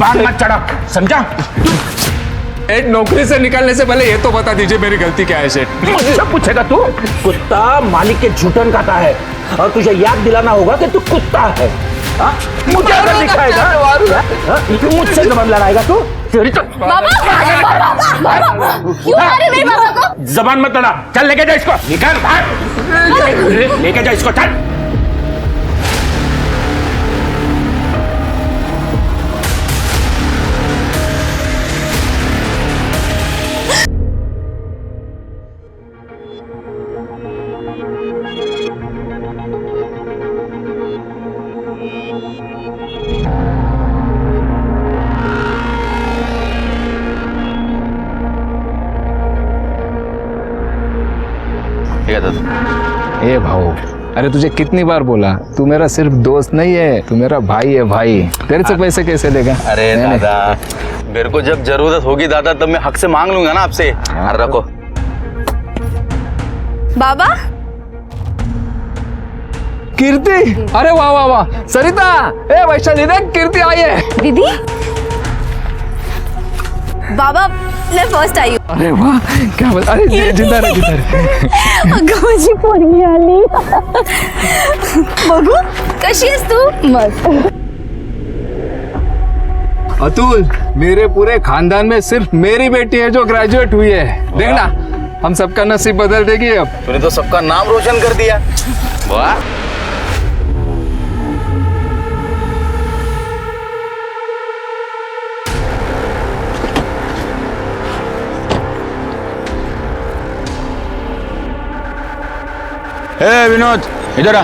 जुबान मत चढ़ा, समझा? एक नौकरी से निकालने से पहले ये तो बता दीजिए मेरी गलती क्या है सेठ। मुझसे पूछेगा तू? कुत्ता मालिक के झूठन खाता है और तुझे याद दिलाना होगा कि तू कुत्ता है। मुझे अगर दिखाएगा तू मुझसे जबान लड़ाएगा तू? तेरी तो बाबा क्यों मारे मेरे बाबा को? जबान मत लड़ा, चल लेके जा इसको, निकाल भाग, लेके जा इसको, चल। ए भाऊ, अरे तुझे कितनी बार बोला, तू मेरा सिर्फ दोस्त नहीं है, तू मेरा भाई है भाई। तेरे से पैसे कैसे लेगा? अरे दादा, मेरे को जब जरूरत होगी दादा तब मैं हक से मांग लूंगा ना आपसे। यार रखो। बाबा कीर्ति, अरे वाह वाह वाह, सरिता, ए वैशाली देख कीर्ति आई है। दीदी, बाबा मैं फर्स्ट आई हूँ। अरे वाह, क्या बात, अरे जिंदा रहे, जिंदा रहे। अगं माझी पोरगी आली। बघू कशी आहेस तू? मस्त। अतुल, मेरे पूरे खानदान में सिर्फ मेरी बेटी है जो ग्रेजुएट हुई है। देखना, हम सबका नसीब बदल देगी अब। तूने तो सबका नाम रोशन कर दिया। वाह। ए विनोद, इधर आ।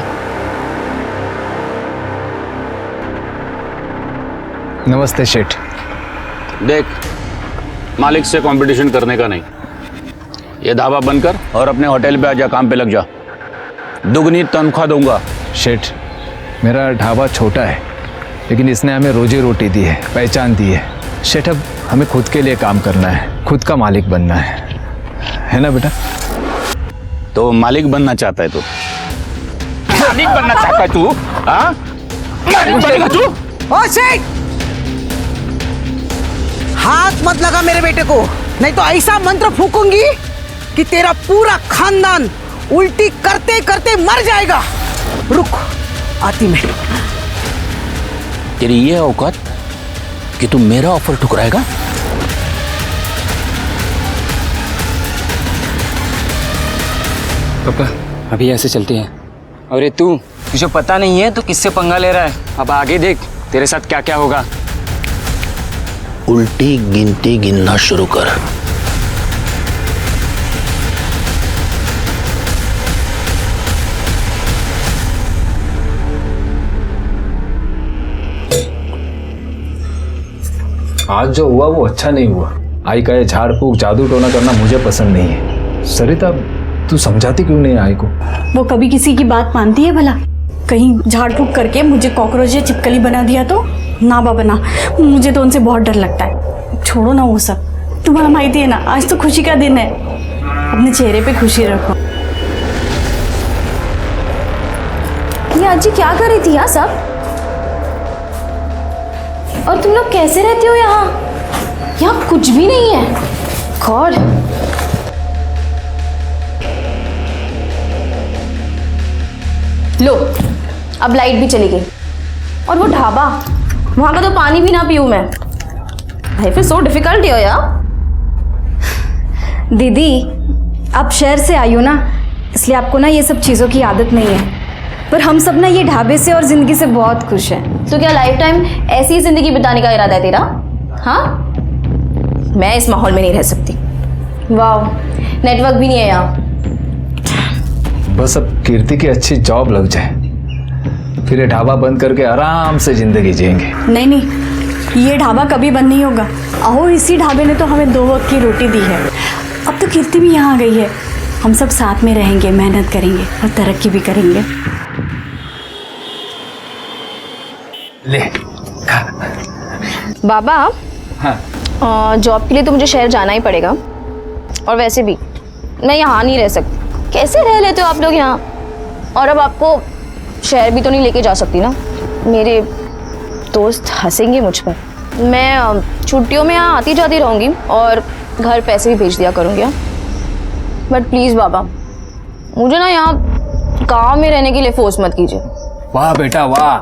नमस्ते शेठ। देख, मालिक से कंपटीशन करने का नहीं, ये ढाबा बंद कर और अपने होटल पे आजा, काम पे लग जा। दुगनी तनख्वाह दूंगा। शेठ, मेरा ढाबा छोटा है, लेकिन इसने हमें रोजी रोटी दी है, पहचान दी है। शेठ, अब हमें खुद के लिए काम करना है, खुद का मालिक बनना है ना बेटा? तो मालिक बनना चाहता है तू? मालिक बनना चाहता है तू? हाँ, मालिक बनेगा तू? ओ शेख, हाथ मत लगा मेरे बेटे को, नहीं तो ऐसा मंत्र फूकूंगी कि तेरा पूरा खानदान उल्टी करते करते मर जाएगा। रुक, आती मैं। तेरी ये औकात कि तू मेरा ऑफर ठुकराएगा? पापा, अभी ऐसे चलते हैं। अरे तू, तुझे पता नहीं है तो किससे पंगा ले रहा है? अब आगे देख तेरे साथ क्या क्या होगा। उल्टी गिनती गिनना शुरू कर। आज जो हुआ वो अच्छा नहीं हुआ। आई का ये झाड़ फूक जादू टोना करना मुझे पसंद नहीं है। सरिता, तू समझाती क्यों नहीं आई को? वो कभी किसी की बात मानती है भला? कहीं झाड़ फूक करके मुझे कॉकरोच या चिपकली बना दिया तो? ना बाबा ना, मुझे तो उनसे बहुत डर लगता है। छोड़ो ना वो सब, तुम्हारा माहिती है ना, आज तो खुशी का दिन है। अपने चेहरे पे खुशी रखो। ये आजी क्या कर रही थी यहाँ सब? और तुम लोग कैसे रहते हो यहाँ? यहाँ कुछ भी नहीं है। गॉड। लो, अब लाइट भी चली गई। और वो ढाबा, वहां का तो पानी भी ना पीऊं मैं। भाई फिर सो डिफिकल्ट है यार। दीदी, आप शहर से आई हो ना, इसलिए आपको ना ये सब चीज़ों की आदत नहीं है। पर हम सब ना ये ढाबे से और ज़िंदगी से बहुत खुश हैं। तो क्या लाइफ टाइम ऐसी ही जिंदगी बिताने का इरादा है तेरा? हाँ, मैं इस माहौल में नहीं रह सकती। वाह, नेटवर्क भी नहीं है यहाँ। बस अब कीर्ति की अच्छी जॉब लग जाए, फिर ये ढाबा बंद करके आराम से जिंदगी जिएंगे। नहीं नहीं, ये ढाबा कभी बंद नहीं होगा। अहो, इसी ढाबे ने तो हमें 2 वक्त की रोटी दी है। अब तो कीर्ति भी यहाँ आ गई है। हम सब साथ में रहेंगे, मेहनत करेंगे और तरक्की भी करेंगे। ले। बाबा, हाँ। जॉब के लिए तो मुझे शहर जाना ही पड़ेगा, और वैसे भी मैं यहाँ नहीं रह सकती। कैसे रह लेते हो आप लोग यहाँ? और अब आपको शहर भी तो नहीं लेके जा सकती ना, मेरे दोस्त हंसेंगे मुझ पर। मैं छुट्टियों में यहाँ आती जाती रहूँगी और घर पैसे भी भेज दिया करूँगी। बट प्लीज़ बाबा, मुझे ना यहाँ गाँव में रहने के लिए फोर्स मत कीजिए। वाह बेटा वाह,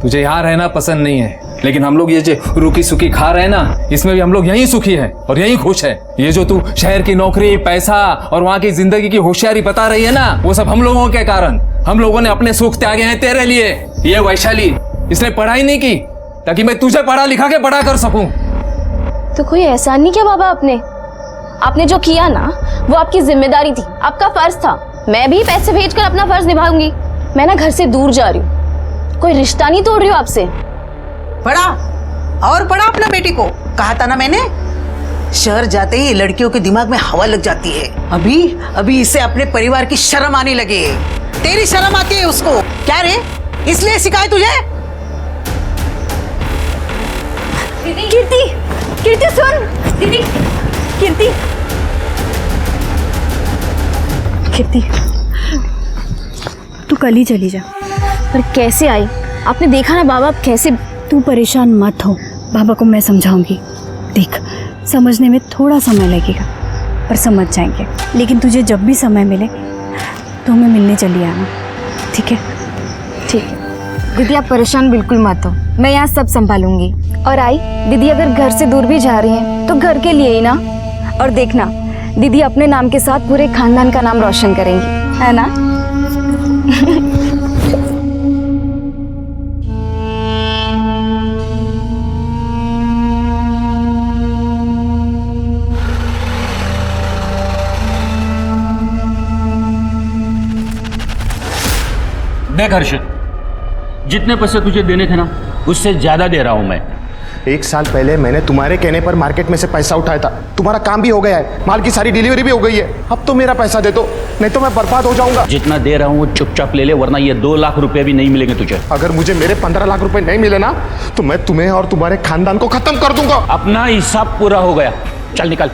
तुझे यहाँ रहना पसंद नहीं है, लेकिन हम लोग ये जो रुकी सुखी खा रहे हैं ना, इसमें भी हम लोग यहीं सुखी हैं और यहीं खुश है। ये जो तू शहर की नौकरी, पैसा और वहाँ की जिंदगी की होशियारी बता रही है ना, वो सब हम लोगों के कारण। हम लोगों ने अपने सुख त्यागे हैं तेरे लिए। ये वैशाली, इसने पढ़ाई नहीं की ताकि मैं तुझे पढ़ा लिखा के बड़ा कर सकूं। तो कोई एहसान नहीं किया बाबा आपने जो किया ना, वो आपकी जिम्मेदारी थी, आपका फर्ज था। मैं भी पैसे भेजकर अपना फर्ज निभाऊंगी। मैं ना घर से दूर जा रही हूँ, कोई रिश्ता नहीं तोड़ रही हूँ आपसे। पढ़ा और पढ़ा अपना बेटी को। कहा था ना मैंने, शहर जाते ही लड़कियों के दिमाग में हवा लग जाती है। अभी इसे अपने परिवार की शर्म आने लगी है। तेरी शर्म आती है उसको क्या रे? इसलिए सिखाए तुझे। कीर्ति सुन। दीदी कीर्ति तू कल ही चली जा। पर कैसे आई? आपने देखा ना बाबा कैसे। तू परेशान मत हो, बाबा को मैं समझाऊंगी। देख, समझने में थोड़ा समय लगेगा पर समझ जाएंगे। लेकिन तुझे जब भी समय मिले तो हमें मिलने चली आना, ठीक है? ठीक है। दीदी आप परेशान बिल्कुल मत हो, मैं यहाँ सब संभालूंगी। और आई दीदी, अगर घर से दूर भी जा रही हैं तो घर के लिए ही ना। और देखना, दीदी अपने नाम के साथ पूरे खानदान का नाम रोशन करेंगी, है ना? देख हर्षित, जितने पैसे तुझे देने थे ना, उससे ज्यादा दे रहा हूं मैं। 1 साल पहले मैंने तुम्हारे कहने पर मार्केट में से पैसा उठाया था। तुम्हारा काम भी हो गया है, माल की सारी डिलीवरी भी हो गई है। अब तो मेरा पैसा दे दो, नहीं तो मैं बर्बाद हो जाऊंगा। जितना दे रहा हूं वो चुपचाप ले ले, वरना ये 2 लाख रुपए भी नहीं मिलेंगे तुझे। अगर मुझे मेरे 15 लाख रुपए नहीं मिले ना, तो मैं तुम्हें और तुम्हारे खानदान को खत्म कर दूंगा। अपना हिसाब पूरा हो गया, चल निकल।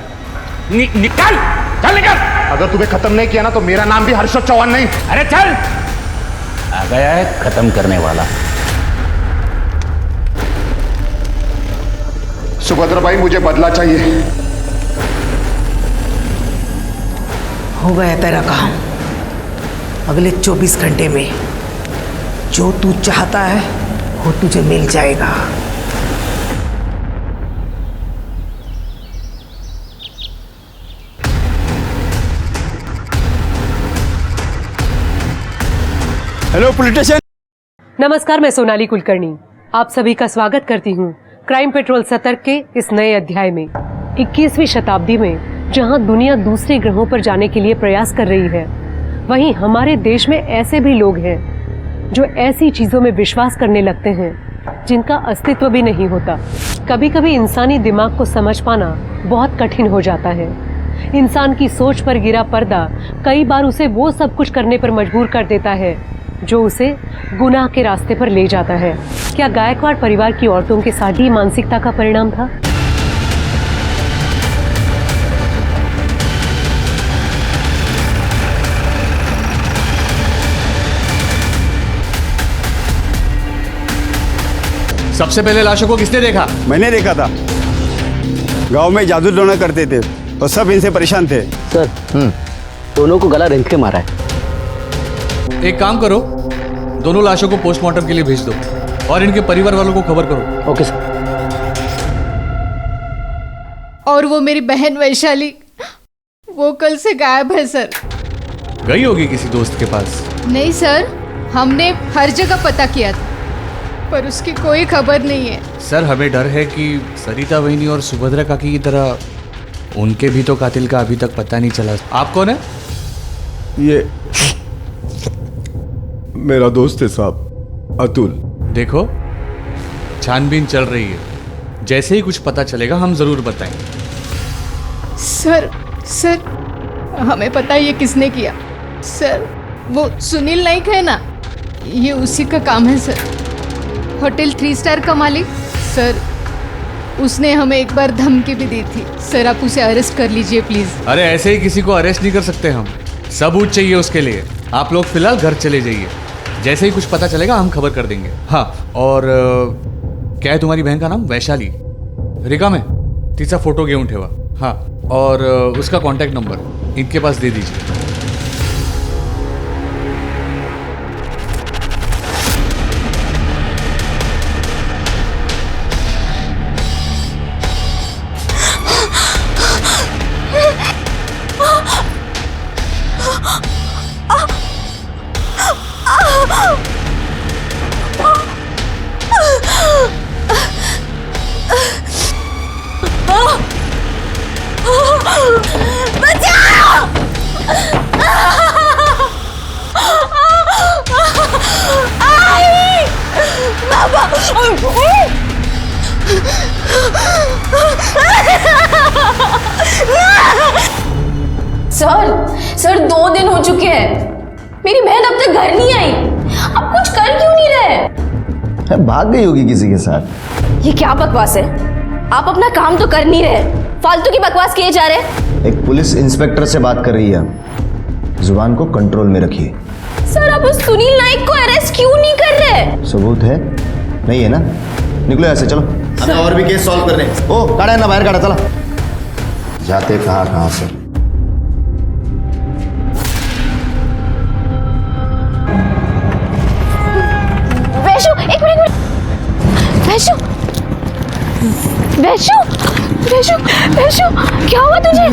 निकल, चल निकल। अगर तुम्हें खत्म नहीं किया ना, तो मेरा नाम भी हर्षद चौहान नहीं। अरे चल, आ गया है खत्म करने वाला। सुभद्रा भाई, मुझे बदला चाहिए। हो गया तेरा काम। अगले 24 घंटे में जो तू चाहता है वो तुझे मिल जाएगा। Hello police station. नमस्कार, मैं सोनाली कुलकर्णी आप सभी का स्वागत करती हूँ क्राइम पेट्रोल सतर्क के इस नए अध्याय में। 21वीं शताब्दी में जहाँ दुनिया दूसरे ग्रहों पर जाने के लिए प्रयास कर रही है, वहीं हमारे देश में ऐसे भी लोग हैं जो ऐसी चीजों में विश्वास करने लगते हैं जिनका अस्तित्व भी नहीं होता। कभी कभी इंसानी दिमाग को समझ पाना बहुत कठिन हो जाता है। इंसान की सोच पर गिरा पर्दा कई बार उसे वो सब कुछ करने पर मजबूर कर देता है जो उसे गुनाह के रास्ते पर ले जाता है। क्या गायकवाड़ परिवार की औरतों के साथ ही मानसिकता का परिणाम था? सबसे पहले लाशों को किसने देखा? मैंने देखा था। गांव में जादू टोना करते थे और सब इनसे परेशान थे। सर दोनों को गला रेंग के मारा है। एक काम करो, दोनों लाशों को पोस्टमार्टम के लिए भेज दो और इनके परिवार वालों को खबर करो। Okay sir. और वो मेरी बहन वैशाली, वो कल से गायब है सर। गई होगी किसी दोस्त के पास। नहीं सर, हमने हर जगह पता किया था पर उसकी कोई खबर नहीं है। सर हमें डर है कि सरिता वहिनी और सुभद्रा काकी की तरह उनके भी तो कातिल का अभी तक पता नहीं चला। आप कौन है? ये मेरा दोस्त है साहब, अतुल। देखो, छानबीन चल रही है, जैसे ही कुछ पता चलेगा हम जरूर बताएंगे। सर हमें पता है ये किसने किया। सर वो सुनील नाइक है ना, ये उसी का काम है सर। होटल 3 स्टार का मालिक सर, उसने हमें एक बार धमकी भी दी थी। सर आप उसे अरेस्ट कर लीजिए प्लीज। अरे ऐसे ही किसी को अरेस्ट नहीं कर सकते हम, सबूत चाहिए उसके लिए। आप लोग फिलहाल घर चले जाइए, जैसे ही कुछ पता चलेगा हम खबर कर देंगे। हाँ, और काय आहे तुम्हारी बहन का नाम? वैशाली. रिका में तिचा फोटो घेऊन ठेवा. हाँ, और उसका कांटेक्ट नंबर इनके पास दे दीजिए. सर 2 दिन हो चुके हैं, मेरी बहन अब तक घर नहीं आई। आप कुछ कर क्यों नहीं रहे? भाग गई होगी किसी के साथ। ये क्या बकवास है? आप अपना काम तो कर नहीं रहे, फालतू की बकवास किए जा रहे। एक पुलिस इंस्पेक्टर से बात कर रही है, जुबान को कंट्रोल में रखिए। सर आप उस सुनील नाइक को अरेस्ट क्यों नहीं कर रहे? सबूत है? नहीं है ना? निकलो ऐसे, चलो हमें और भी केस सॉल्व करने। ओ काढ़ा है ना, बाहर काढ़ा, चला। जाते कहाँ से? वैशु, एक मिनट। वैशु, वैशु, वैशु, वैशु, क्या हुआ तुझे?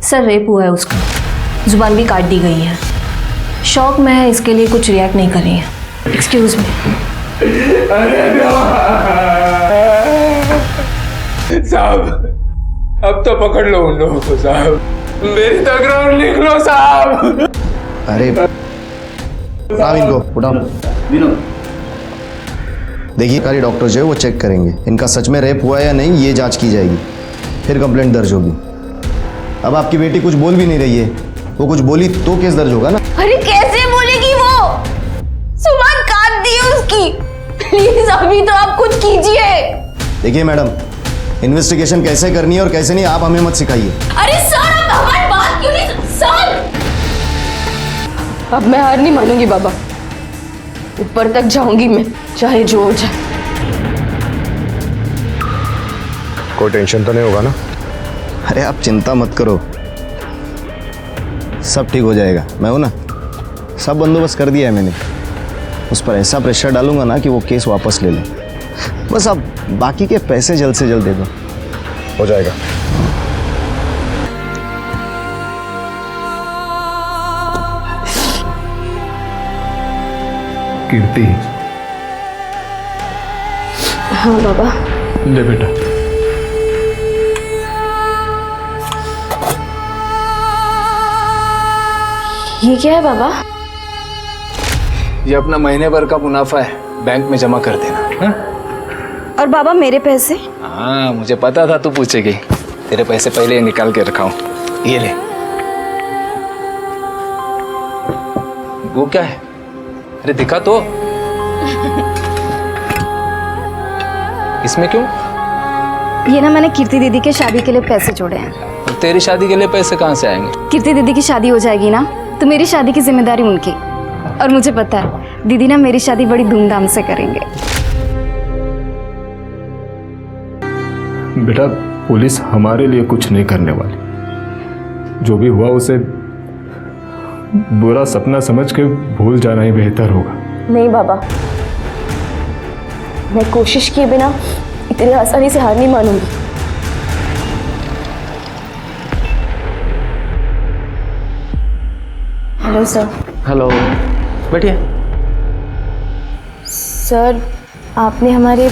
सर रेप हुआ है उसका, जुबान भी काट दी गई है। शौक में है, इसके लिए कुछ रिएक्ट नहीं कर रही है। Excuse me. साहब अब तो पकड़ लो उन लोगों को साहब, मेरी तकरार लिख लो साहब। अरे उठाओ इनको, उठाओ। देखिए कारी डॉक्टर जो है वो चेक करेंगे, इनका सच में रेप हुआ है या नहीं ये जांच की जाएगी, फिर कंप्लेंट दर्ज होगी। अब आपकी बेटी कुछ बोल भी नहीं रही है, वो कुछ बोली तो केस दर्ज होगा ना। अरे कैसे बोलेगी वो? जुबान काट दी उसकी। प्लीज अभी तो आप कुछ कीजिए। देखिए मैडम, इन्वेस्टिगेशन कैसे करनी है और कैसे नहीं आप हमें मत सिखाइए। अरे सर आप हमारी बात क्यों नहीं? सर अब मैं हार नहीं मानूंगी बाबा, ऊपर तक जाऊंगी मैं, चाहे जो हो जाए। कोई टेंशन तो नहीं होगा ना? अरे आप चिंता मत करो, सब ठीक हो जाएगा। मैं हूं ना, सब बंदोबस्त कर दिया है मैंने। उस पर ऐसा प्रेशर डालूंगा ना कि वो केस वापस ले ले। बस अब बाकी के पैसे जल्द से जल्द दे दो, हो जाएगा। कीर्ति। हाँ बाबा। ले बेटा। ये क्या है बाबा? ये अपना महीने भर का मुनाफा है, बैंक में जमा कर देना। हा? और बाबा मेरे पैसे? हाँ मुझे पता था तू पूछेगी, तेरे पैसे पहले ही निकाल के रखा हूं, ये ले। वो क्या है? अरे दिखा तो। इसमें क्यों? ये ना मैंने कीर्ति दीदी के शादी के लिए पैसे जोड़े हैं। और तेरी शादी के लिए पैसे कहाँ से आएंगे? कीर्ति दीदी की शादी हो जाएगी ना, तो मेरी शादी की जिम्मेदारी उनकी। और मुझे पता है दीदी ना मेरी शादी बड़ी धूमधाम से करेंगे। बेटा पुलिस हमारे लिए कुछ नहीं करने वाली, जो भी हुआ उसे बुरा सपना समझ के भूल जाना ही बेहतर होगा। नहीं बाबा, मैं कोशिश किए बिना इतनी आसानी से हार नहीं मानूंगी। Hello sir. हेलो, बैठिए। सर आपने हमारे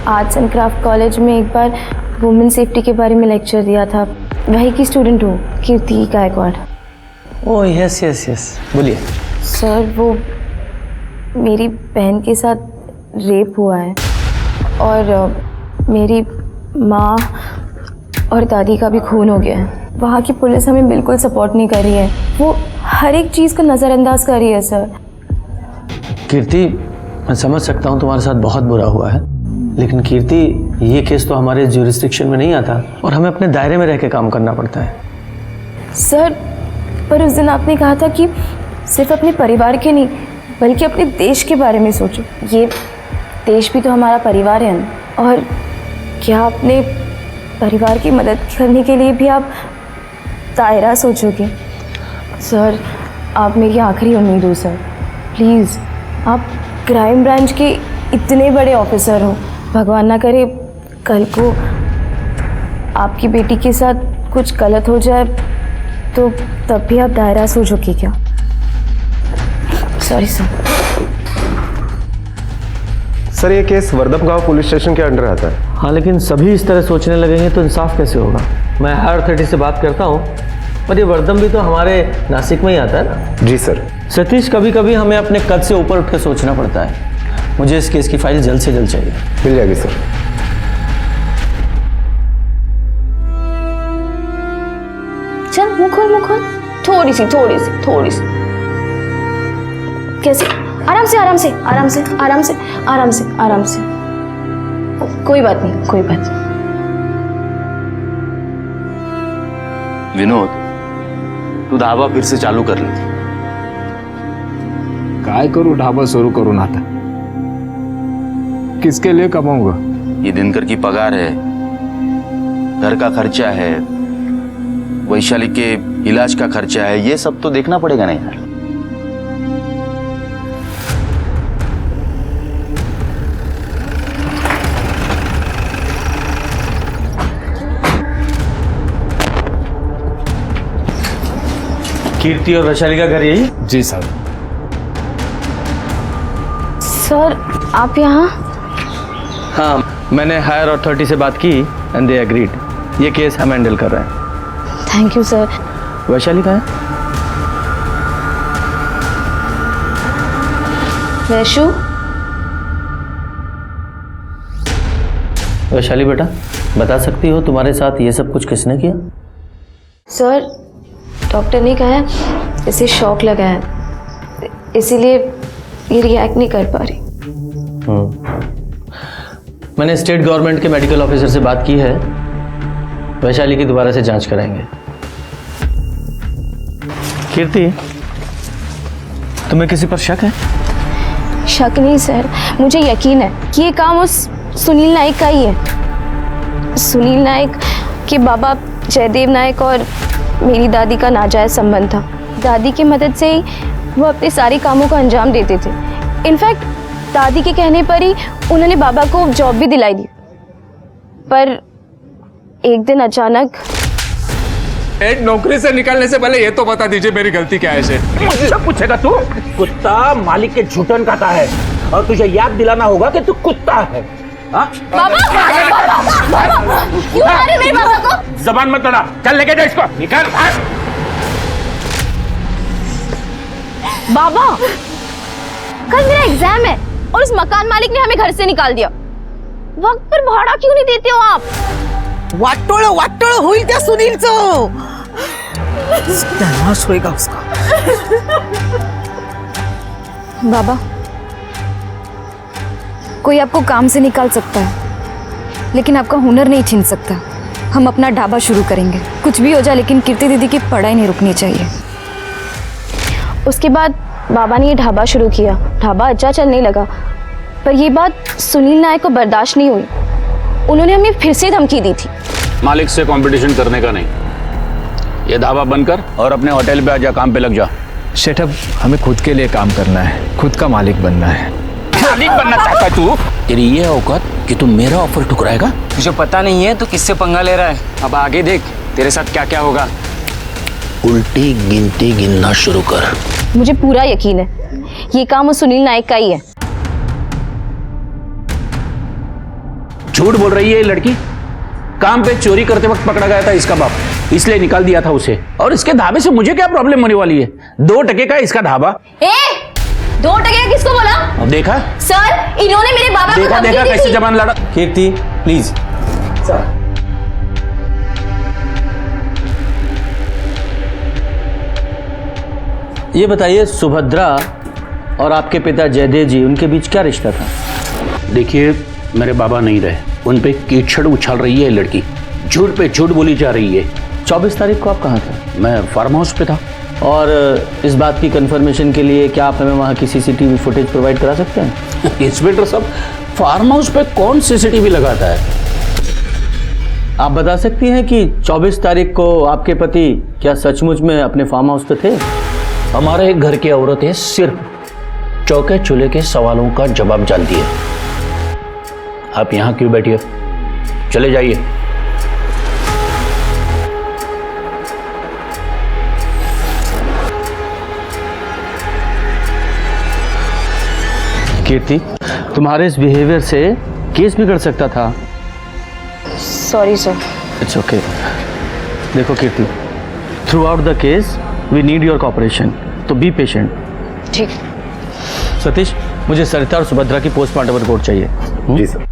आर्ट्स एंड क्राफ्ट कॉलेज में एक बार वुमेन सेफ्टी के बारे में लेक्चर दिया था, वही की स्टूडेंट हूँ, Kirti Gaikwad. Oh yes yes yes, बोलिए। सर वो मेरी बहन के साथ रेप हुआ है और मेरी माँ और दादी का भी खून हो गया है। वहाँ की पुलिस हमें बिल्कुल सपोर्ट नहीं कर रही है, वो हर एक चीज़ को नज़रअंदाज कर रही है सर। कीर्ति, मैं समझ सकता हूँ तुम्हारे साथ बहुत बुरा हुआ है, लेकिन कीर्ति ये केस तो हमारे ज्यूरिस्डिक्शन में नहीं आता और हमें अपने दायरे में रह के काम करना पड़ता है। सर, पर उस दिन आपने कहा था कि सिर्फ अपने परिवार के नहीं बल्कि अपने देश के बारे में सोचो। ये देश भी तो हमारा परिवार है ना। और क्या अपने परिवार की मदद करने के लिए भी आप दायरा सोचोगे? सर, आप मेरी आखिरी उम्मीद हो सर। प्लीज़, आप क्राइम ब्रांच के इतने बड़े ऑफिसर हो, भगवान ना करे कल को आपकी बेटी के साथ कुछ गलत हो जाए तो तब भी आप दायरा सोचोगे क्या? Sorry sir. सर, ये केस वर्दम गांव पुलिस स्टेशन के अंडर आता है। हाँ, लेकिन सभी इस तरह सोचने लगेंगे तो इंसाफ कैसे होगा? मैं हायर अथॉरिटी से बात करता हूँ, पर ये वर्दम भी तो हमारे नासिक में ही आता है ना। जी सर। सतीश, कभी कभी हमें अपने कद से ऊपर उठ कर सोचना पड़ता है। मुझे इस केस की फाइल जल्द से जल्द चाहिए। मिल जाएगी सर। चल मुँह खोल, थोड़ी सी। कैसे? आराम से। कोई बात नहीं। विनोद, तू ढाबा फिर से चालू कर ले। काय करूं? ढाबा शुरू करूं ना था। किसके लिए कमाऊंगा? ये दिनकर की पगार है, घर का खर्चा है, वैशाली के इलाज का खर्चा है, ये सब तो देखना पड़ेगा ना यार। कीर्ति और वैशाली का घर यही? जी साहब। सर, आप यहाँ? हाँ, मैंने हायर अथॉरिटी से बात की एंड दे एग्रीड। ये केस हम हैंडल कर रहे हैं। Thank you sir. वैशाली कहाँ है? वैशु? वैशाली बेटा, बता सकती हो तुम्हारे साथ ये सब कुछ किसने किया? सर, डॉक्टर ने कहा है इसे शॉक लगा है, इसीलिए ये रिएक्ट नहीं कर पा रही। मैंने स्टेट गवर्नमेंट के मेडिकल ऑफिसर से बात की है, वैशाली की दोबारा से जांच कराएंगे। कीर्ति, तुम्हें किसी पर शक है? शक नहीं सर, मुझे यकीन है कि ये काम उस सुनील नायक का ही है। सुनील नायक के बाबा जयदेव नायक और मेरी दादी का नाजायज संबंध था। दादी की मदद से ही वो अपने सारे कामों को अंजाम देते थे। इनफैक्ट दादी के कहने पर ही उन्होंने बाबा को जॉब भी दिलाई दी। पर एक दिन अचानक एक नौकरी से निकलने से पहले ये तो बता दीजिए मेरी गलती क्या है शेठ? मुझसे पूछेगा तू? कुत्ता मालिक के झूठन खाता है और तुझे याद दिलाना होगा कि तू कुत्ता है। बाबा, क्यों मारे मेरे बाबा को? जबान मत लड़ा, चल लेके जा इसको, निकाल। बाबा, कल मेरा एग्जाम है और उस मकान मालिक ने हमें घर से निकाल दिया। वक्त पर भाड़ा क्यों नहीं देते हो आप? वाटोळ होईल त्या सुनीलचं, नाश होएगा उसका। बाबा, कोई आपको काम से निकाल सकता है लेकिन आपका हुनर नहीं छीन सकता। हम अपना ढाबा शुरू करेंगे, कुछ भी हो जाए लेकिन कीर्ति दीदी की पढ़ाई नहीं रुकनी चाहिए। उसके बाद बाबा ने ये ढाबा शुरू किया। ढाबा अच्छा चलने लगा, पर ये बात सुनील नायक को बर्दाश्त नहीं हुई। उन्होंने हमें फिर से धमकी दी थी। मालिक से कंपटीशन करने का नहीं, ये ढाबा बंद कर और अपने होटल पे आजा, काम पे लग जा। शेठ, अब हमें खुद के लिए काम करना है, खुद का मालिक बनना है। मालिक बनना चाहता है तू? तेरी ये औकात कि तू मेरा ऑफर ठुकराएगा? तुझे पता नहीं है तो किससे पंगा ले रहा है। अब आगे देख तेरे साथ क्या क्या होगा। उल्टी गिनती गिनना शुरू कर। मुझे पूरा यकीन है ये काम उस सुनील नायक का ही है। झूठ बोल रही है ये लड़की। काम पे चोरी करते वक्त पकड़ा गया था इसका बाप, इसलिए निकाल दिया था उसे। और इसके ढाबे से मुझे क्या प्रॉब्लम होने वाली है? 2 टके का इसका ढाबा। 2 टके का किसको बोला? देखा सर, इन्होंने मेरे बाबा को धमकी देखा दी कैसे थी। जबान लड़ा। कीर्ति प्लीज। ये बताइए, सुभद्रा और आपके पिता जयदेव जी, उनके बीच क्या रिश्ता था? देखिए, मेरे बाबा नहीं रहे, उन पे कीचड़ उछाल रही है लड़की, झूठ पे झूठ बोली जा रही है। 24 तारीख को आप कहाँ थे? मैं फार्म हाउस पे था। और इस बात की कंफर्मेशन के लिए क्या आप हमें वहाँ की सीसीटीवी फुटेज प्रोवाइड करा सकते हैं? इंस्पेक्टर साहब, फार्म हाउस पे कौन सीसीटीवी लगाता है? आप बता सकती हैं कि 24 तारीख को आपके पति क्या सचमुच में अपने फार्म हाउस पे थे? हमारे घर की औरतें सिर्फ चौके चूल्हे के सवालों का जवाब जानती है। आप यहाँ क्यों बैठी हो? चले जाइए। कीर्ति, तुम्हारे इस बिहेवियर से केस भी कर सकता था। Sorry sir. It's okay. देखो Kirti, throughout the case we need your cooperation, तो बी पेशेंट। ठीक। सतीश, मुझे सरिता और सुभद्रा की पोस्टमार्टम रिपोर्ट चाहिए। जी सर।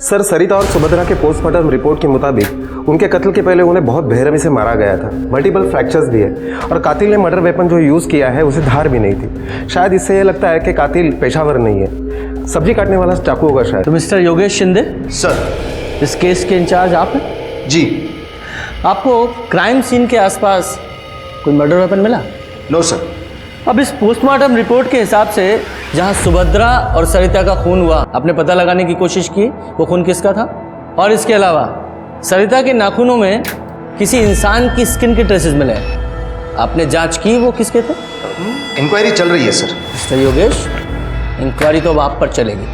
सर, सरिता और सुभद्रा के पोस्टमार्टम रिपोर्ट के मुताबिक उनके कत्ल के पहले उन्हें बहुत बेरहमी से मारा गया था। मल्टीपल फ्रैक्चर्स भी है और कातिल ने मर्डर वेपन जो यूज़ किया है उसे धार भी नहीं थी। शायद इससे ये लगता है कि कातिल पेशावर नहीं है, सब्जी काटने वाला चाकू होगा शायद। तो मिस्टर योगेश शिंदे सर। इस केस के इंचार्ज आप हैं? जी। आपको क्राइम सीन के आसपास कोई मर्डर वेपन मिला? No sir. अब इस पोस्टमार्टम रिपोर्ट के हिसाब से जहां सुभद्रा और सरिता का खून हुआ, आपने पता लगाने की कोशिश की वो खून किसका था? और इसके अलावा सरिता के नाखूनों में किसी इंसान की स्किन के ट्रेसेस मिले हैं, आपने जांच की वो किसके थे? इंक्वायरी चल रही है सर। मिस्टर योगेश, इंक्वायरी तो अब आप पर चलेगी।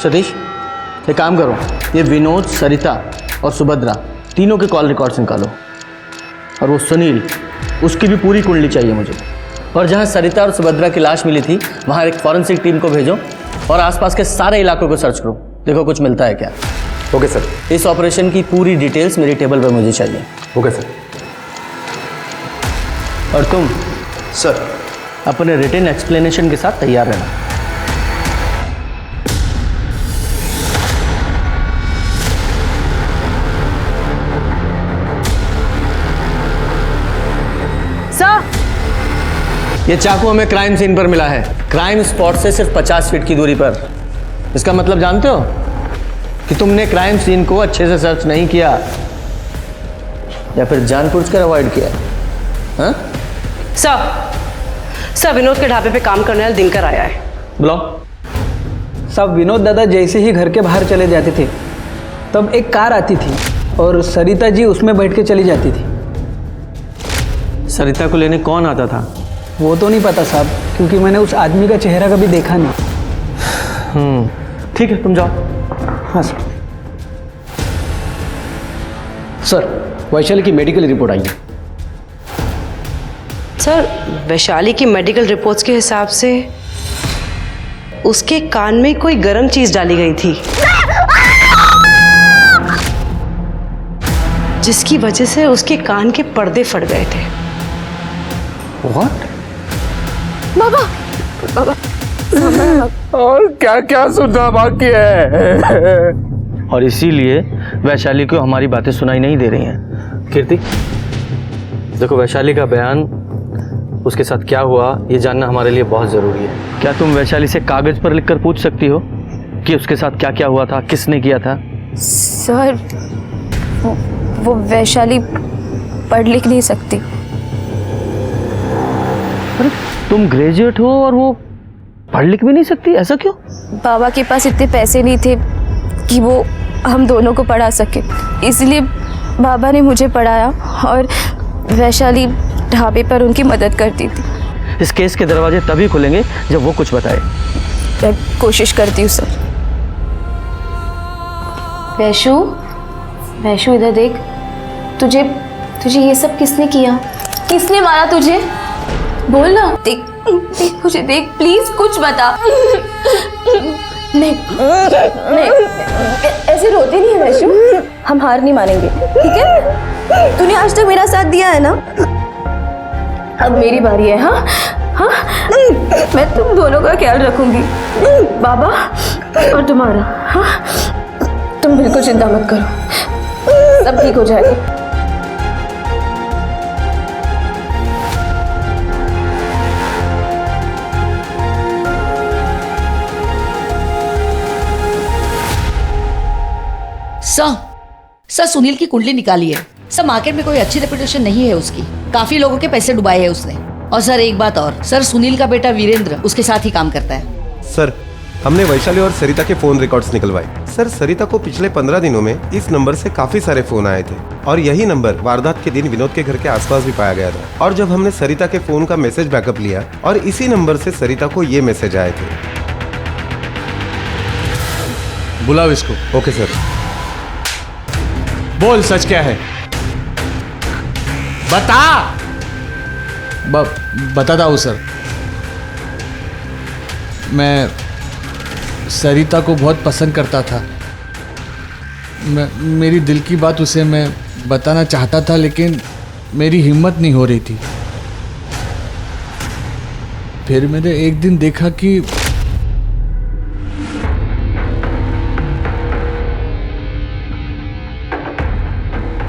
सतीश, एक काम करो, ये विनोद, सरिता और सुभद्रा तीनों के कॉल रिकॉर्ड्स निकालो, और वो सुनील, उसकी भी पूरी कुंडली चाहिए मुझे। और जहाँ सरिता और सुभद्रा की लाश मिली थी वहाँ एक फॉरेंसिक टीम को भेजो और आसपास के सारे इलाकों को सर्च करो, देखो कुछ मिलता है क्या। Okay sir. इस ऑपरेशन की पूरी डिटेल्स मेरी टेबल पर मुझे चाहिए। Okay sir. और तुम सर अपने रिटन एक्सप्लेनेशन के साथ तैयार रहना। ये चाकू हमें क्राइम सीन पर मिला है, क्राइम स्पॉट से सिर्फ 50 फीट की दूरी पर। इसका मतलब जानते हो कि तुमने क्राइम सीन को अच्छे से सर्च नहीं किया या फिर जानबूझकर अवॉइड किया। हाँ? सर, विनोद के ढाबे पे काम करने वाला दिनकर आया है। बुलाओ। सब विनोद दादा जैसे ही घर के बाहर चले जाते थे तब एक कार आती थी और सरिता जी उसमें बैठ के चली जाती थी। सरिता को लेने कौन आता था? वो तो नहीं पता साहब, क्योंकि मैंने उस आदमी का चेहरा कभी देखा नहीं। ठीक है, तुम जाओ। हाँ सर। सर, वैशाली की मेडिकल रिपोर्ट आई है। सर, वैशाली की मेडिकल रिपोर्ट्स के हिसाब से उसके कान में कोई गर्म चीज डाली गई थी, जिसकी वजह से उसके कान के पर्दे फट गए थे। What? बाबा, बाबा, और क्या क्या सुनना बाकी है। और इसीलिए वैशाली को हमारी बातें सुनाई नहीं दे रही हैं। कीर्ति, देखो वैशाली का बयान, उसके साथ क्या हुआ ये जानना हमारे लिए बहुत ज़रूरी है। क्या तुम वैशाली से कागज़ पर लिखकर पूछ सकती हो कि उसके साथ क्या क्या हुआ था, किसने किया था? सर, वो वैशाली पढ़ लिख नहीं सकती। अरे तुम ग्रेजुएट हो और वो पढ़ लिख भी नहीं सकती, ऐसा क्यों? बाबा के पास इतने पैसे नहीं थे कि वो हम दोनों को पढ़ा सके, इसलिए बाबा ने मुझे पढ़ाया और वैशाली ढाबे पर उनकी मदद करती थी। इस केस के दरवाजे तभी खुलेंगे जब वो कुछ बताए। मैं कोशिश करती हूँ सर। वैशु, वैशु इधर देख, तुझे तुझे ये सब किसने किया? किसने मारा तुझे? बोल ना। देख देख, मुझे देख, प्लीज कुछ बता। नहीं नहीं, ऐसे रोते नहीं है वैशु, हम हार नहीं मानेंगे, ठीक है? तूने आज तक मेरा साथ दिया है ना, अब मेरी बारी है। हाँ हाँ, मैं तुम दोनों का ख्याल रखूंगी, बाबा और तुम्हारा। हाँ, तुम बिल्कुल चिंता मत करो, सब ठीक हो जाएगा। सर सुनील की कुंडली निकाली है सर। मार्केट में कोई अच्छी रेपुटेशन नहीं है उसकी, काफी लोगों के पैसे डुबाए हैं उसने। और सर एक बात और, सर सुनील का बेटा वीरेंद्र उसके साथ ही काम करता है। सर हमने वैशाली और सरिता के फोन रिकॉर्ड्स निकलवाए। सर सरिता को पिछले 15 दिनों में इस नंबर से काफी सारे फोन आए थे और यही नंबर वारदात के दिन विनोद के घर के आसपास भी पाया गया था। और जब हमने सरिता के फोन का मैसेज बैकअप लिया और इसी नंबर से सरिता को ये मैसेज आए थे। बुलाओ इसको। Okay sir. बोल सच क्या है, बता। बताता हूँ सर। मैं सरिता को बहुत पसंद करता था। मेरी दिल की बात उसे मैं बताना चाहता था, लेकिन मेरी हिम्मत नहीं हो रही थी। फिर मैंने एक दिन देखा कि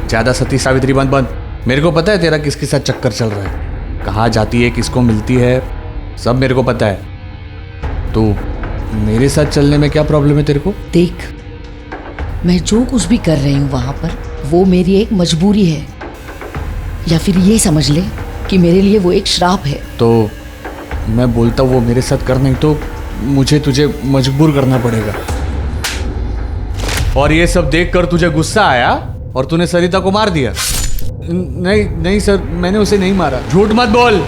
ज्यादा सती सावित्री बंद। मेरे को पता है तेरा किसके साथ चक्कर चल रहा है, कहाँ जाती है, किसको मिलती है, सब मेरे को पता है। तो मेरे साथ चलने में क्या प्रॉब्लम है तेरे को? देख, मैं जो कुछ भी कर रही हूँ वहां पर वो मेरी एक मजबूरी है, या फिर ये समझ ले कि मेरे लिए वो एक श्राप है। तो मैं बोलता हूँ वो मेरे साथ कर, नहीं तो मुझे तुझे मजबूर करना पड़ेगा। और ये सब देखकर तुझे गुस्सा आया और तूने सरिता को मार दिया? नहीं सर, मैंने उसे नहीं मारा। झूठ मत बोल।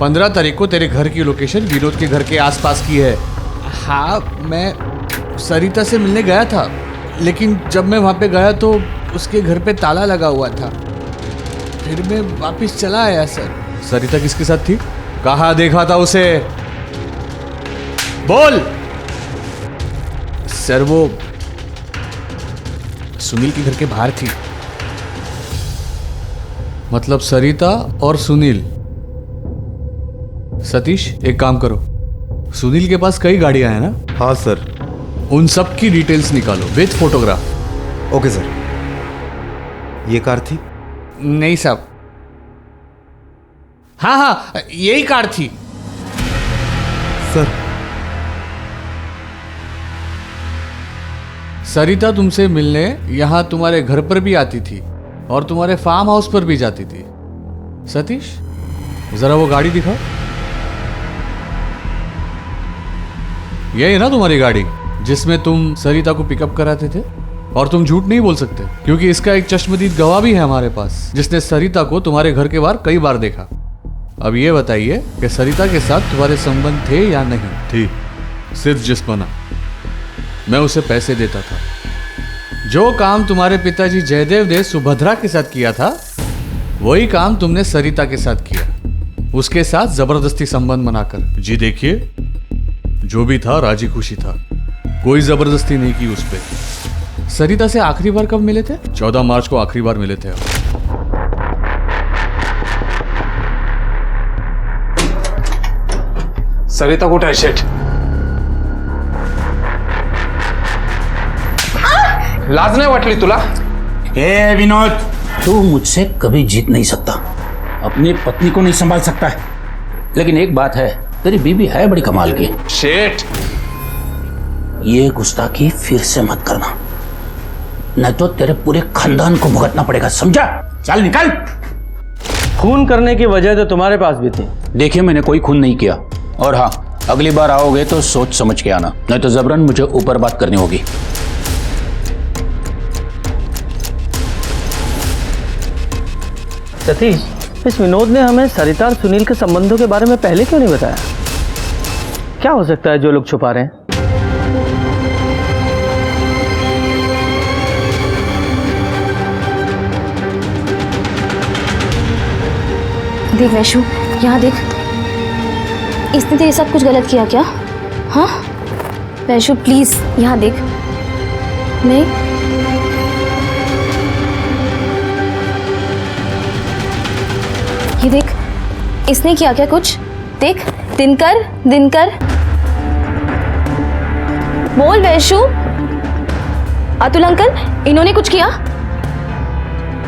15 तारीख को तेरे घर की लोकेशन विनोद के घर के आसपास की है। हाँ, मैं सरिता से मिलने गया था, लेकिन जब मैं वहाँ पे गया तो उसके घर पे ताला लगा हुआ था। फिर मैं वापस चला आया सर। सरिता किसके साथ थी? कहाँ देखा था उसे? बोल। सर वो सुनील के घर के बाहर थी। मतलब सरिता और सुनील। सतीश एक काम करो, सुनील के पास कई गाड़ियां हैं ना? हाँ सर। उन सब की डिटेल्स निकालो विथ फोटोग्राफ। Okay sir. ये कार थी? नहीं साहब। हाँ यही कार थी सर। सरिता तुमसे मिलने यहां तुम्हारे घर पर भी आती थी और तुम्हारे फार्म हाउस पर भी जाती थी। सतीश जरा वो गाड़ी दिखाओ। यही है ना तुम्हारी गाड़ी जिसमें तुम सरिता को पिकअप कराते थे? और तुम झूठ नहीं बोल सकते क्योंकि इसका एक चश्मदीद गवाह भी है हमारे पास, जिसने सरिता को तुम्हारे घर के बाहर कई बार देखा। अब ये बताइए कि सरिता के साथ तुम्हारे संबंध थे या नहीं? थी। सिर्फ जिस्मना। मैं उसे पैसे देता था। जो काम तुम्हारे पिताजी जयदेव ने सुभद्रा के साथ किया था वही काम तुमने सरिता के साथ किया, उसके साथ जबरदस्ती संबंध बनाकर। जी देखिए, जो भी था राजी खुशी था, कोई जबरदस्ती नहीं की उस पे। सरिता से आखिरी बार कब मिले थे? 14 मार्च को आखिरी बार मिले थे। सरिता कुठे आहे? शेठ, लाज नाही वाटली तुला? ए विनोद, तू मुझसे कभी जीत नहीं सकता, अपनी पत्नी को नहीं संभाल सकता है। लेकिन एक बात है, तेरी बीबी है बड़ी कमाल की। शेठ, ये गुस्ताखी फिर से मत करना, नहीं तो तेरे पूरे खानदान को भुगतना पड़ेगा, समझा? चल निकल। खून करने की वजह तो तुम्हारे पास भी थी। देखिए, मैंने कोई खून नहीं किया, और हाँ, अगली बार आओगे तो सोच समझ के आना, नहीं तो जबरन मुझे ऊपर बात करनी होगी। सतीश, इस विनोद ने हमें सरिता और सुनील के संबंधों के बारे में पहले क्यों नहीं बताया? क्या हो सकता है जो लोग छुपा रहे हैं? देख वैशु, यहाँ देख, इसने तेरे साथ कुछ गलत किया क्या? हाँ वैशु प्लीज यहाँ देख। नहीं, ये देख, इसने किया क्या कुछ? देख, दिनकर, दिनकर बोल वैशु। अतुल अंकल, इन्होंने कुछ किया?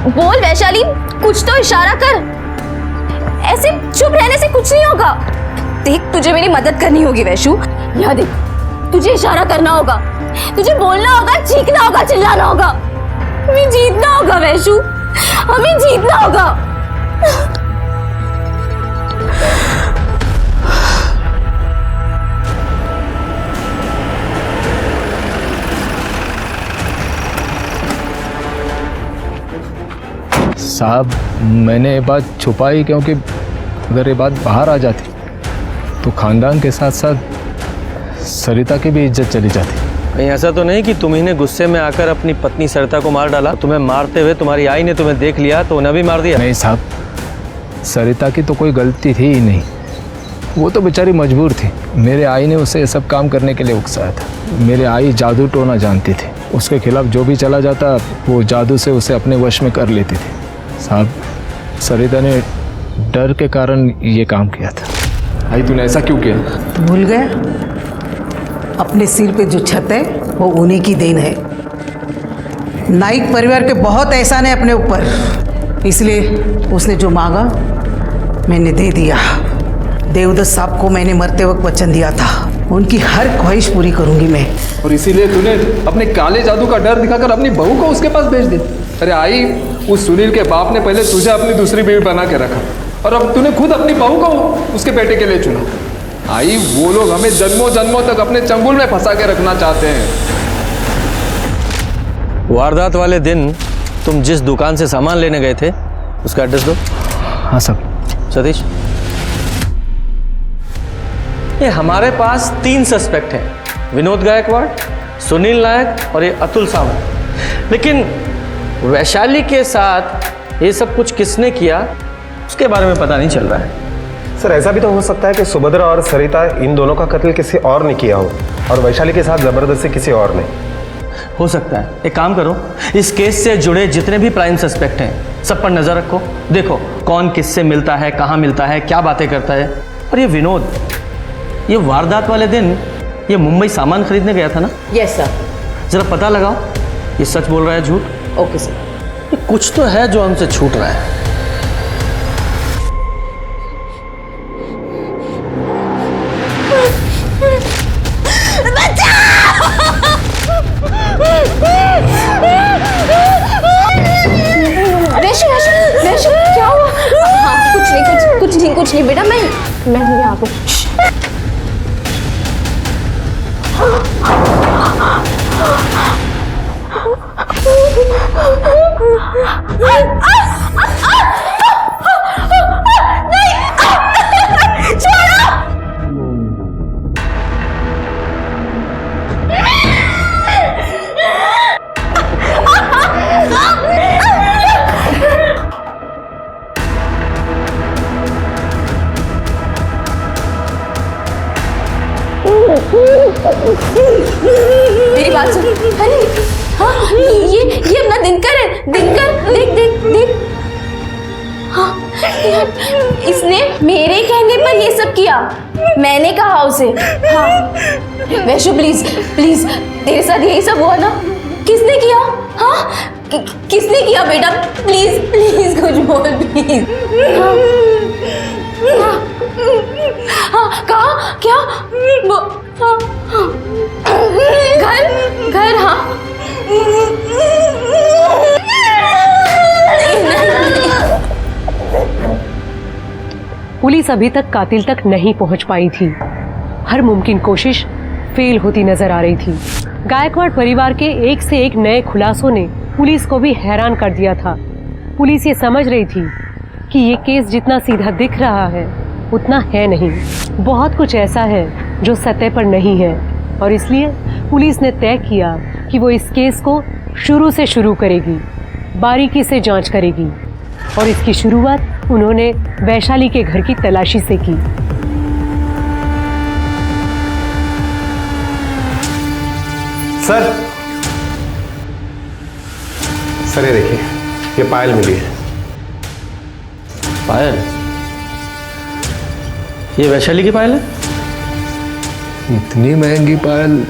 बोल वैशाली, कुछ तो इशारा कर। ऐसे चुप रहने से कुछ नहीं होगा। देख, तुझे मेरी मदद करनी होगी वैशु। यहाँ देख, तुझे इशारा करना होगा, तुझे बोलना होगा, चीखना होगा, चिल्लाना होगा। हमें जीतना होगा वैशु, हमें जीतना होगा। साहब मैंने ये बात छुपाई क्योंकि अगर ये बात बाहर आ जाती तो खानदान के साथ साथ सरिता की भी इज्जत चली जाती। कहीं ऐसा तो नहीं कि तुम ही ने गुस्से में आकर अपनी पत्नी सरिता को मार डाला? तुम्हें मारते हुए तुम्हारी आई ने तुम्हें देख लिया तो उन्हें भी मार दिया? नहीं साहब, सरिता की तो कोई गलती थी ही नहीं, वो तो बेचारी मजबूर थी। मेरे आई ने उसे ये सब काम करने के लिए उकसाया था। मेरे आई जादू टोना जानती थी, उसके खिलाफ जो भी चला जाता वो जादू से उसे अपने वश में कर लेती थी। साहब सरिता ने डर के कारण ये काम किया था। आई तूने ऐसा क्यों किया? भूल गया? अपने सिर पे जो छत है वो उन्हीं की देन है। नाइक परिवार के बहुत एहसान है अपने ऊपर, इसलिए उसने जो मांगा मैंने दे दिया। देवदत्त साहब को मैंने मरते वक्त वचन दिया था, उनकी हर ख्वाहिश पूरी करूंगी मैं। और इसीलिए तूने अपने काले जादू का डर दिखाकर अपनी बहू को उसके पास भेज दिया। अरे आई, उस सुनील के बाप ने पहले तुझे अपनी दूसरी बीवी बना के रखा और अब तूने खुद अपनी बहू को उसके बेटे के लिए चुना। आई, वो लोग हमें जन्मों जन्मों तक अपने चंगुल में फंसा के रखना चाहते हैं। वारदात वाले दिन तुम जिस दुकान से सामान लेने गए थे उसका एड्रेस दो। हाँ सब। सतीश, ये हमारे पास 3 सस्पेक्ट हैं, विनोद गायकवाड़, सुनील नायक और ये अतुल सावंत। लेकिन वैशाली के साथ ये सब कुछ किसने किया उसके बारे में पता नहीं चल रहा है। सर ऐसा भी तो हो सकता है कि सुभद्रा और सरिता इन दोनों का कत्ल किसी और ने किया हो और वैशाली के साथ जबरदस्ती किसी और ने। हो सकता है। एक काम करो, इस केस से जुड़े जितने भी प्राइम सस्पेक्ट हैं सब पर नजर रखो, देखो कौन किससे मिलता है, कहाँ मिलता है, क्या बातें करता है। और ये विनोद, ये वारदात वाले दिन ये मुंबई सामान खरीदने गया था ना? Yes sir. जरा पता लगाओ ये सच बोल रहा है झूठ। Okay sir. ये कुछ तो है जो हमसे छूट रहा है। वैशु वैशु वैशु क्या हुआ? हाँ कुछ नहीं बेटा, मैं हूँ यहाँ पे। मेरी बात सुन। अरे हाँ, ये अपना दिनकर है। दिनकर देख। हाँ यार, इसने मेरे कहने पर ये सब किया, मैंने कहा उसे। हाँ वैशु प्लीज तेरे साथ यही सब हुआ ना? किसने किया? हाँ किसने किया बेटा? प्लीज कुछ बोल प्लीज। हाँ कहा क्या? घर हाँ। पुलिस अभी तक कातिल तक नहीं पहुंच पाई थी। हर मुमकिन कोशिश फेल होती नजर आ रही थी। गायकवाड़ परिवार के एक से एक नए खुलासों ने पुलिस को भी हैरान कर दिया था। पुलिस ये समझ रही थी कि ये केस जितना सीधा दिख रहा है उतना है नहीं, बहुत कुछ ऐसा है जो सतह पर नहीं है। और इसलिए पुलिस ने तय किया कि वो इस केस को शुरू से शुरू करेगी, बारीकी से जांच करेगी। और इसकी शुरुआत उन्होंने वैशाली के घर की तलाशी से की। सर ये देखिए, ये पायल मिली है। पायल? ये वैशाली की पायल है? इतनी महंगी पायल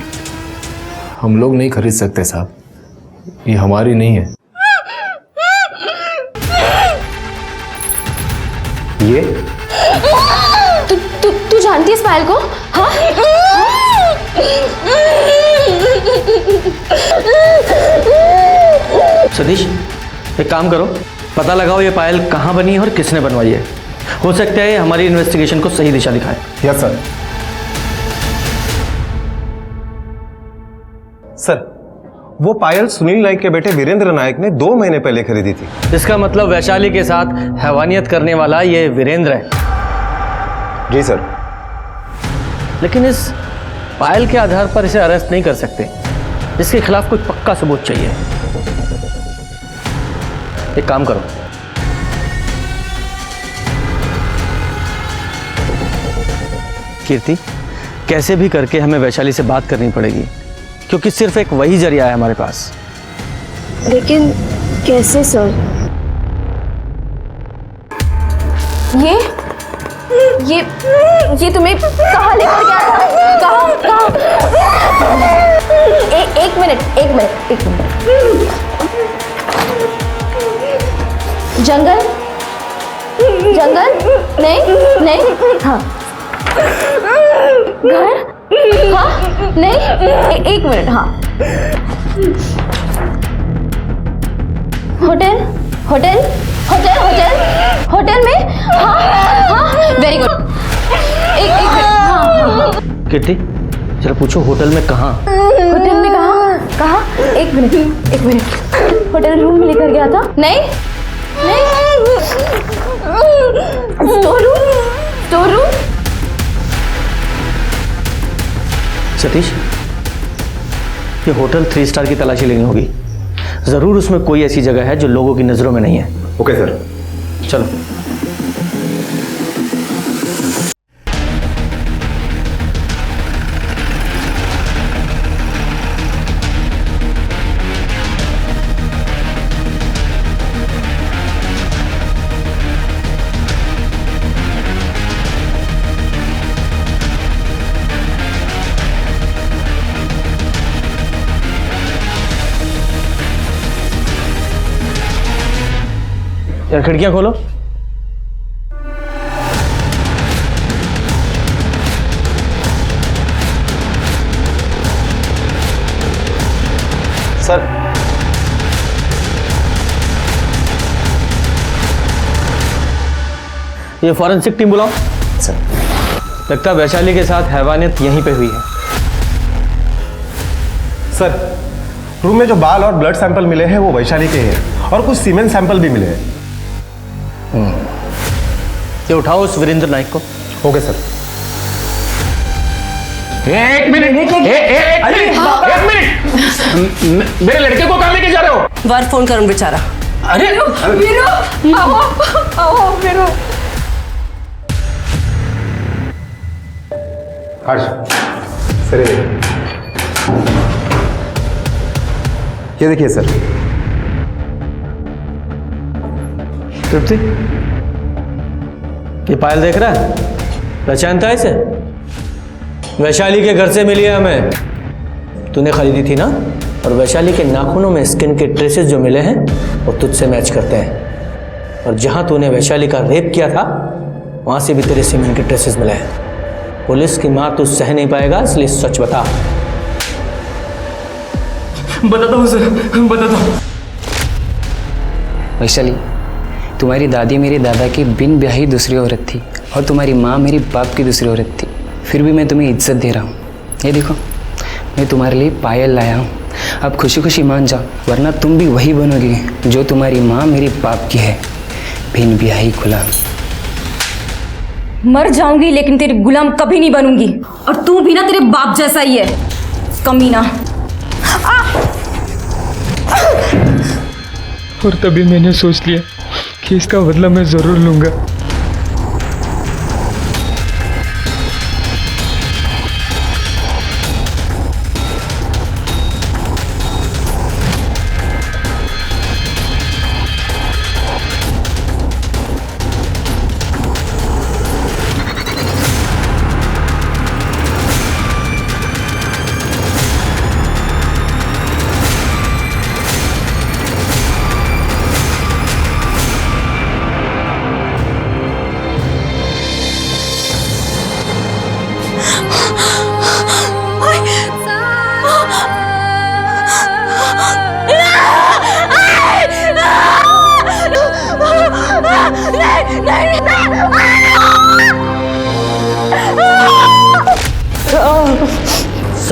हम लोग नहीं खरीद सकते साहब, ये हमारी नहीं है। ये तू जानती है इस पायल को? हाँ? सतीश, एक काम करो, पता लगाओ ये पायल कहाँ बनी है और किसने बनवाई है। हो सकता है हमारी इन्वेस्टिगेशन को सही दिशा दिखाए। Yes sir. सर, वो पायल सुनील नाइक के बेटे वीरेंद्र नाइक ने 2 महीने पहले खरीदी थी। इसका मतलब वैशाली के साथ हैवानियत करने वाला ये वीरेंद्र है। जी सर। लेकिन इस पायल के आधार पर इसे अरेस्ट नहीं कर सकते, इसके खिलाफ कोई पक्का सबूत चाहिए। एक काम करो, कीर्ति, कैसे भी करके हमें वैशाली से बात करनी पड़ेगी, क्योंकि सिर्फ एक वही जरिया है हमारे पास। लेकिन कैसे सर? ये तुम्हें कहाँ लेकर गया था? कहाँ? एक मिनट। जंगल? नहीं, हाँ। घर? हाँ, नहीं, एक मिनट, हाँ। होटल में? हाँ, वेरी गुड। एक मिनट, हाँ। कीर्ति, जरा पूछो होटल में कहाँ? होटल में कहाँ? एक मिनट। होटल रूम में लेकर गया था? नहीं। Store room? सतीश, ये होटल 3 स्टार की तलाशी लेनी होगी। जरूर उसमें कोई ऐसी जगह है जो लोगों की नजरों में नहीं है। Okay sir. चलो। यार खिड़कियां खोलो। सर, ये फॉरेंसिक टीम बुलाओ। सर, लगता है वैशाली के साथ हैवानियत यहीं पे हुई है। सर, रूम में जो बाल और ब्लड सैंपल मिले हैं वो वैशाली के हैं और कुछ सीमेंट सैंपल भी मिले हैं। ये उठाओ उस वीरेंद्र नाइक को। Okay sir. एक मिनट। मेरे लड़के को कहाँ लेके जा रहे हो? बार फोन करूं बेचारा। अरे वीरू, आओ वीरू। हर्ष, सर ये देखिए सर। तृप्ति, ये पायल देख रहा है? पहचानता है इसे? वैशाली के घर से मिली है हमें। तूने खरीदी थी ना? और वैशाली के नाखूनों में स्किन के ट्रेसेस जो मिले हैं वो तुझसे मैच करते हैं। और जहां तूने वैशाली का रेप किया था वहां से भी तेरे सीमेंट के ट्रेसेस मिले हैं। पुलिस की मार तू सह नहीं पाएगा, इसलिए सच बता। बताता हूँ सर, बताता हूँ। वैशाली, तुम्हारी दादी मेरी दादा की बिन ब्याही दूसरी औरत थी और तुम्हारी माँ मेरी बाप की दूसरी औरत थी। फिर भी मैं तुम्हें इज्जत दे रहा हूँ। ये देखो, मैं तुम्हारे लिए पायल लाया हूँ। अब खुशी खुशी मान जाओ, वरना तुम भी वही बनोगी जो तुम्हारी माँ मेरी बाप की है, बिन ब्याही गुलाम। मर जाऊंगी लेकिन तेरी गुलाम कभी नहीं बनूंगी। और तू भी ना तेरे बाप जैसा ही है, कमीना। और तभी मैंने सोच लिया कि इसका बदला मैं ज़रूर लूँगा।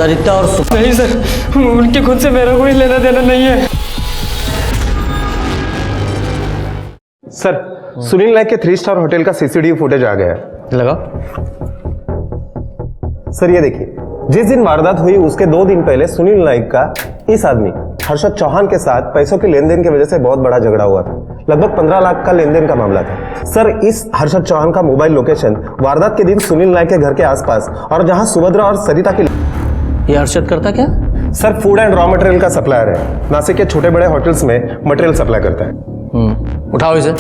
सरिता और नहीं सर, उनके खुद से मेरा कोई लेना देना नहीं है। सर, सुनील नायक के 3 स्टार होटल का सीसीटीवी फुटेज आ गया है। लगाओ। सर ये देखिए, जिस दिन वारदात हुई उसके 2 दिन पहले सुनील नायक का इस आदमी हर्षद चौहान के साथ पैसों के लेन देन की वजह से बहुत बड़ा झगड़ा हुआ था। लगभग 15 लाख का लेन देन का मामला था। सर, इस हर्षद चौहान का मोबाइल लोकेशन वारदात के दिन सुनील नायक के घर के आसपास और जहां सुभद्रा और सरिता की। ये हर्षद करता क्या? Sir, food and raw material का सप्लायर है। नासिक के छोटे बड़े होटल्स में मटेरियल सप्लाई करता है। उठाओ इसे।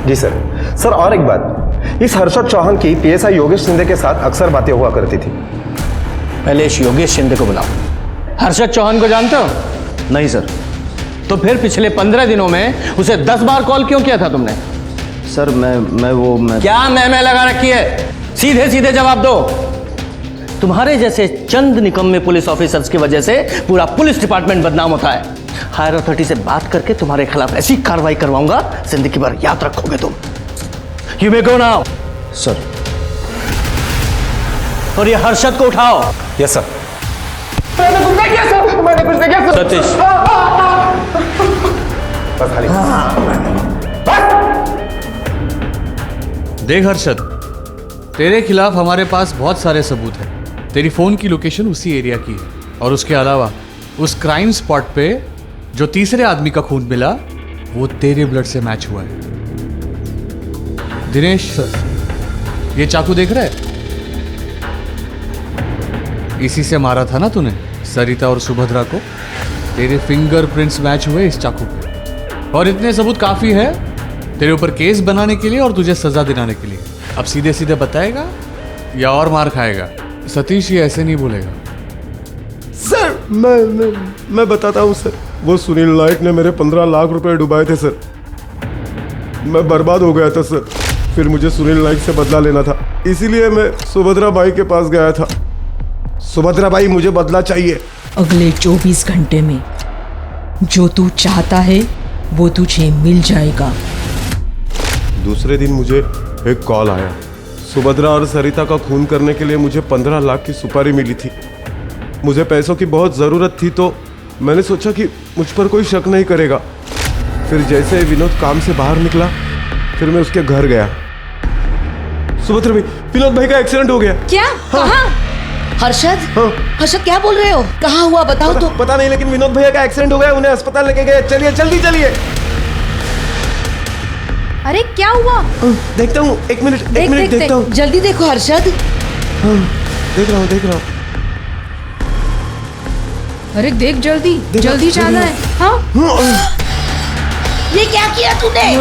जी सर। सर और एक बात, इस हर्षद चौहान की पीएसआई योगेश शिंदे के साथ अक्सर बातें हुआ करती थी। पहले इस योगेश शिंदे को बुलाओ। हर्षद चौहान को जानते हो? नहीं सर। तो फिर पिछले 15 दिनों में उसे 10 बार कॉल क्यों किया था तुमने? सर मैं क्या मैं लगा रखी है? सीधे सीधे जवाब दो। तुम्हारे जैसे चंद निकम्मे पुलिस ऑफिसर्स की वजह से पूरा पुलिस डिपार्टमेंट बदनाम होता है। हायर अथॉरिटी से बात करके तुम्हारे खिलाफ ऐसी कार्रवाई करवाऊंगा, जिंदगी भर याद रखोगे तुम। You may go now. Sir. और ये हर्षद को उठाओ। Yes sir. मैंने कुछ नहीं किया सर, मैंने कुछ नहीं किया सर। सतीश। बस खाली। देख हर्षद, तेरे खिलाफ हमारे पास बहुत सारे सबूत हैं। तेरी फोन की लोकेशन उसी एरिया की है और उसके अलावा उस क्राइम स्पॉट पे जो तीसरे आदमी का खून मिला वो तेरे ब्लड से मैच हुआ है। दिनेश, ये चाकू देख रहा है? इसी से मारा था ना तूने सरिता और सुभद्रा को। तेरे फिंगरप्रिंट्स मैच हुए इस चाकू पे और इतने सबूत काफी है तेरे ऊपर केस बनाने के लिए और तुझे सजा दिलाने के लिए। अब सीधे सीधे बताएगा या और मार खाएगा? सतीश, ये ऐसे नहीं बोलेगा। सर मैं बताता हूँ सर। वो सुनील नायक ने मेरे 15 लाख रुपए डुबाए थे सर। मैं बर्बाद हो गया था सर। फिर मुझे सुनील नायक से बदला लेना था, इसीलिए मैं सुभद्रा बाई के पास गया था। सुभद्रा बाई, मुझे बदला चाहिए। अगले 24 घंटे में जो तू चाहता है वो तुझे मिल जाएगा। दूसरे दिन मुझे एक कॉल आया। सुभद्रा और सरिता का खून करने के लिए मुझे 15 लाख की सुपारी मिली थी। मुझे पैसों की बहुत ज़रूरत थी तो मैंने सोचा कि मुझ पर कोई शक नहीं करेगा। फिर जैसे विनोद काम से बाहर निकला, फिर मैं उसके घर गया। सुभद्रा भाई, विनोद भाई का एक्सीडेंट हो गया। क्या? कहाँ? हर्षद? हर्षद क्या बोल रहे हो? कहाँ हुआ बताओ तो। पता नहीं, लेकिन विनोद भैया का एक्सीडेंट हो गया, उन्हें अस्पताल लेके गए। चलिए जल्दी चलिए। अरे क्या हुआ? देखता हूँ, एक मिनट देखता हूँ। जल्दी देखो हर्षद। देख रहा हूँ। अरे देख जल्दी जाना है। हाँ? ये क्या किया तूने?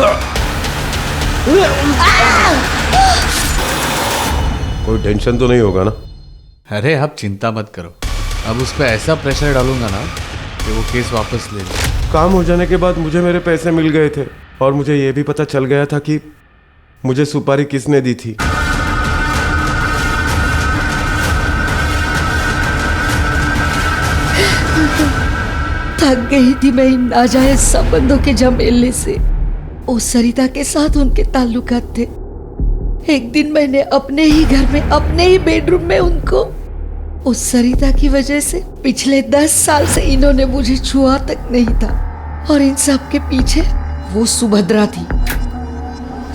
कोई टेंशन तो नहीं होगा ना? अरे आप चिंता मत करो, अब उस पर ऐसा प्रेशर डालूंगा ना कि वो केस वापस ले ले। काम हो जाने के बाद मुझे मेरे पैसे मिल गए थे और मुझे ये भी पता चल गया था कि मुझे सुपारी किसने दी थी। थक गई थी मैं इन नाजायज संबंधों के झमेलने से। उस सरिता के साथ उनके ताल्लुकात थे। एक दिन मैंने अपने ही घर में, अपने ही बेडरूम में उनको, उस सरिता की वजह से पिछले 10 साल से इन्होंने मुझे छुआ तक नहीं था। और इन सब के पीछे वो सुभद्रा थी।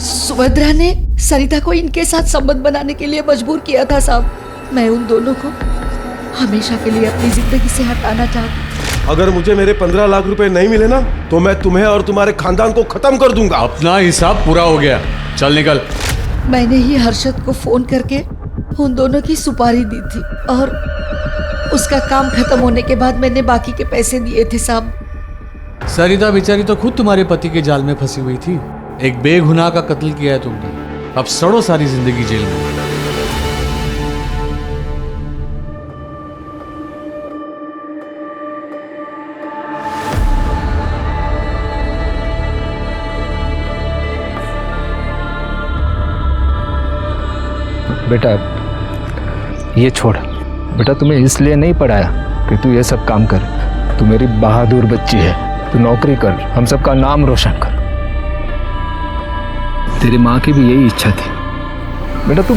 सुभद्रा ने सरिता को इनके साथ संबंध बनाने के लिए मजबूर किया था साहब। मैं उन दोनों को हमेशा के लिए अपनी जिंदगी से हटाना चाहती। अगर मुझे मेरे 15 लाख रुपए नहीं मिले ना तो मैं तुम्हें और तुम्हारे खानदान को खत्म कर दूंगा। अपना हिसाब पूरा हो गया, चल निकल। मैंने ही हर्षद को फोन करके उन दोनों की सुपारी दी थी और उसका काम खत्म होने के बाद मैंने बाकी के पैसे दिए थे साहब। सरिता बेचारी तो खुद तुम्हारे पति के जाल में फंसी हुई थी। एक बेगुनाह का कत्ल किया है तुमने, अब सड़ो सारी जिंदगी जेल में। बेटा ये छोड़। बेटा तुम्हें इसलिए नहीं पढ़ाया कि तू ये सब काम कर। तू मेरी बहादुर बच्ची है, तू नौकरी कर, हम सबका नाम रोशन कर। तेरी माँ की भी यही इच्छा थी। बेटा तू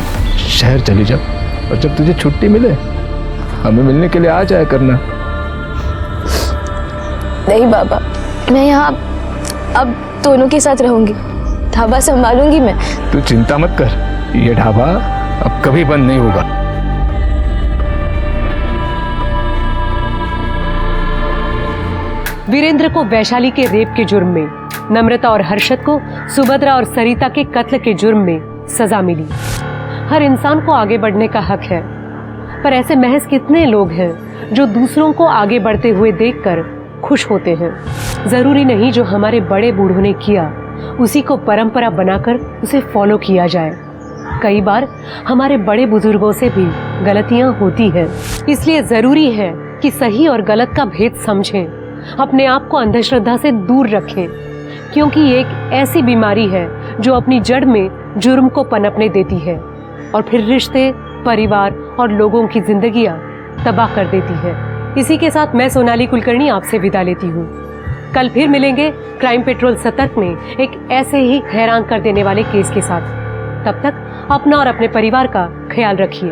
शहर चली जा और जब तुझे छुट्टी मिले हमें मिलने के लिए आ जाया करना। नहीं बाबा, मैं यहाँ अब दोनों के साथ रहूंगी, ढाबा संभालूंगी मैं। तू चिंता मत कर, ये ढाबा अब कभी बंद नहीं होगा। वीरेंद्र को वैशाली के रेप के जुर्म में, नम्रता और हर्षद को सुभद्रा और सरिता के कत्ल के जुर्म में सजा मिली। हर इंसान को आगे बढ़ने का हक है, पर ऐसे महज कितने लोग हैं जो दूसरों को आगे बढ़ते हुए देखकर खुश होते हैं। जरूरी नहीं जो हमारे बड़े बूढ़ों ने किया उसी को परंपरा बनाकर उसे फॉलो किया जाए। कई बार हमारे बड़े बुजुर्गों से भी गलतियां होती हैं, इसलिए जरूरी है कि सही और गलत का भेद समझें, अपने आप को अंधश्रद्धा से दूर रखें, क्योंकि ये एक ऐसी बीमारी है जो अपनी जड़ में जुर्म को पनपने देती है और फिर रिश्ते, परिवार और लोगों की जिंदगियां तबाह कर देती है। इसी के साथ मैं सोनाली कुलकर्णी आपसे विदा लेती हूँ। कल फिर मिलेंगे क्राइम पेट्रोल सतर्क में एक ऐसे ही हैरान कर देने वाले केस के साथ। तब तक अपना और अपने परिवार का ख्याल रखिए।